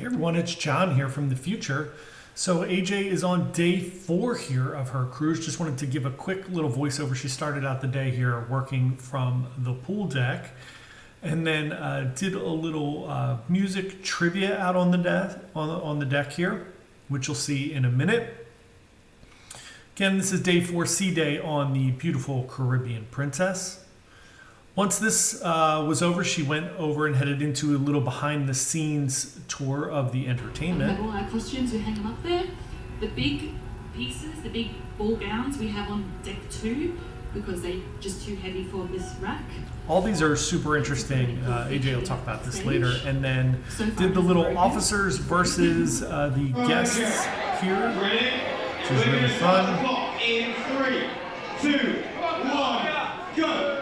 Everyone, it's John here from the future. So AJ is on day 4 here of her cruise. Just wanted to give a quick little voiceover. She started out the day here working from the pool deck, and then did a little music trivia out on the deck here, which you'll see in a minute. Again, this is day 4, sea day on the beautiful Caribbean Princess. Once this was over, she went over and headed into a little behind-the-scenes tour of the entertainment. We have all our costumes, we hang them up there. The big pieces, the big ball gowns, we have on deck 2 because they're just too heavy for this rack. All these are super interesting. AJ will talk about this later. And then did the little officers versus the guests here, which is really fun. In 3, 2, 1, go!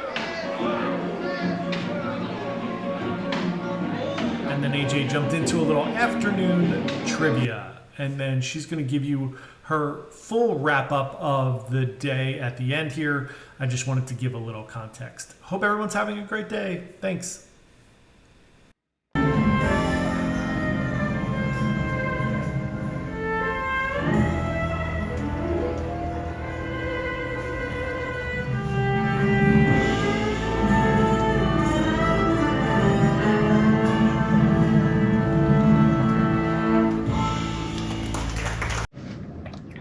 And then AJ jumped into a little afternoon trivia. And then she's going to give you her full wrap up of the day at the end here. I just wanted to give a little context. Hope everyone's having a great day. Thanks.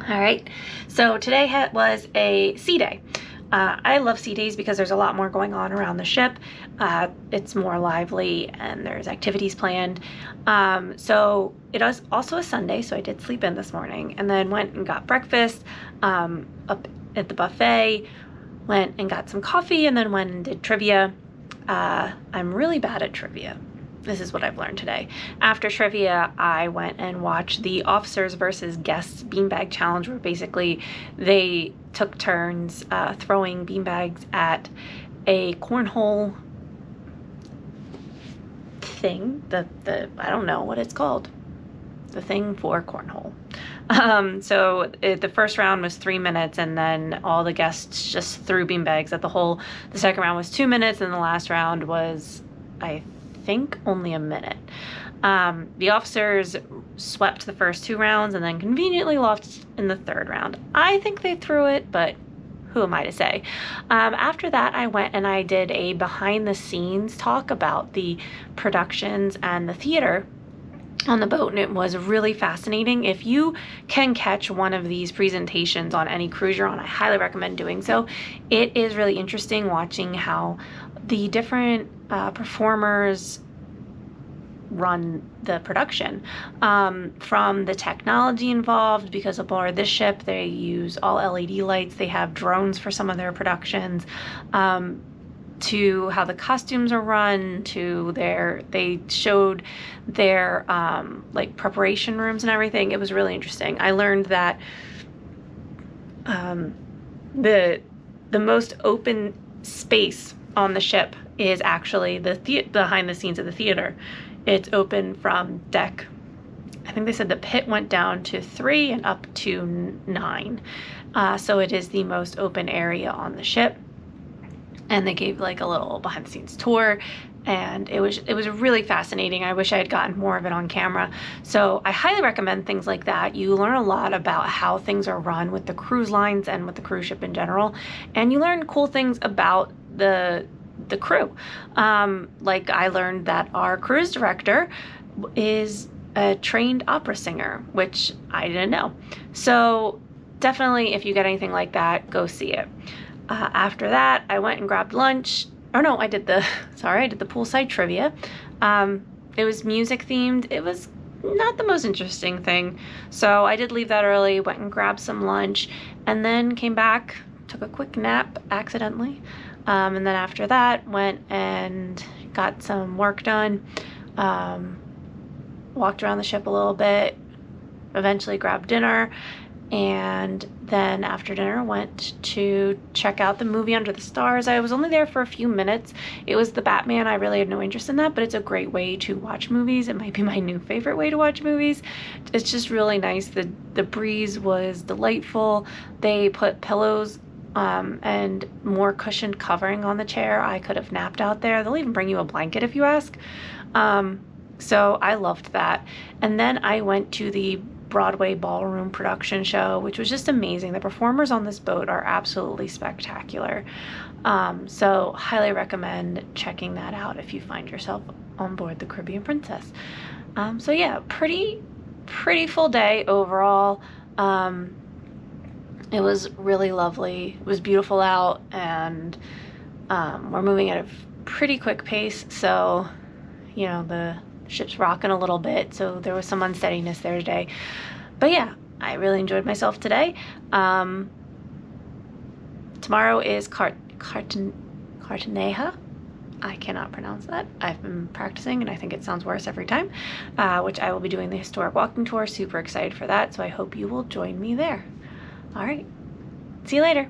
All right, so today was a sea day. I love sea days because there's a lot more going on around the ship. It's more lively and there's activities planned. So it was also a Sunday, so I did sleep in this morning and then went and got breakfast up at the buffet, went and got some coffee, and then went and did trivia. I'm really bad at trivia. This is what I've learned today. After trivia, I went and watched the Officers versus Guests Beanbag Challenge, where basically they took turns throwing beanbags at a cornhole thing. The I don't know what it's called. The thing for cornhole. The first round was 3 minutes, and then all the guests just threw beanbags at the hole. The second round was 2 minutes, and the last round was, I think, only a minute. The officers swept the first 2 rounds and then conveniently lost in the third round. I think they threw it, but who am I to say? After that, I went and I did a behind the scenes talk about the productions and the theater on the boat, and it was really fascinating. If you can catch one of these presentations on any cruise you're on, I highly recommend doing so. It is really interesting watching how the different performers run the production, from the technology involved, because aboard this ship they use all LED lights, they have drones for some of their productions, to how the costumes are run, to they showed their like preparation rooms and everything. It was really interesting. I learned that the most open space on the ship is actually the behind the scenes of the theater. It's open from deck, I think they said the pit went down to 3 and up to 9. So it is the most open area on the ship. And they gave like a little behind the scenes tour, and it was really fascinating. I wish I had gotten more of it on camera. So I highly recommend things like that. You learn a lot about how things are run with the cruise lines and with the cruise ship in general, and you learn cool things about the crew. Like I learned that our cruise director is a trained opera singer, which I didn't know. So definitely, if you get anything like that, go see it. After that, I went and grabbed lunch. Oh no, I did the poolside trivia. It was music themed. It was not the most interesting thing. So I did leave that early, went and grabbed some lunch, and then came back, took a quick nap accidentally. And then after that, went and got some work done, walked around the ship a little bit, eventually grabbed dinner, and then after dinner went to check out the movie Under the Stars. I was only there for a few minutes. It was the Batman. I really had no interest in that, but it's a great way to watch movies. It might be my new favorite way to watch movies. It's just really nice. The breeze was delightful. They put pillows and more cushioned covering on the chair. I could have napped out there. They'll even bring you a blanket if you ask. So I loved that. And then I went to the Broadway ballroom production show, which was just amazing. The performers on this boat are absolutely spectacular. So highly recommend checking that out if you find yourself on board the Caribbean Princess. So yeah, pretty full day overall. It was really lovely. It was beautiful out, and we're moving at a pretty quick pace. So, you know, the ship's rocking a little bit, so there was some unsteadiness there today. But yeah, I really enjoyed myself today. Tomorrow is Cartagena. I cannot pronounce that. I've been practicing and I think it sounds worse every time, which I will be doing the historic walking tour. Super excited for that, so I hope you will join me there. All right, see you later.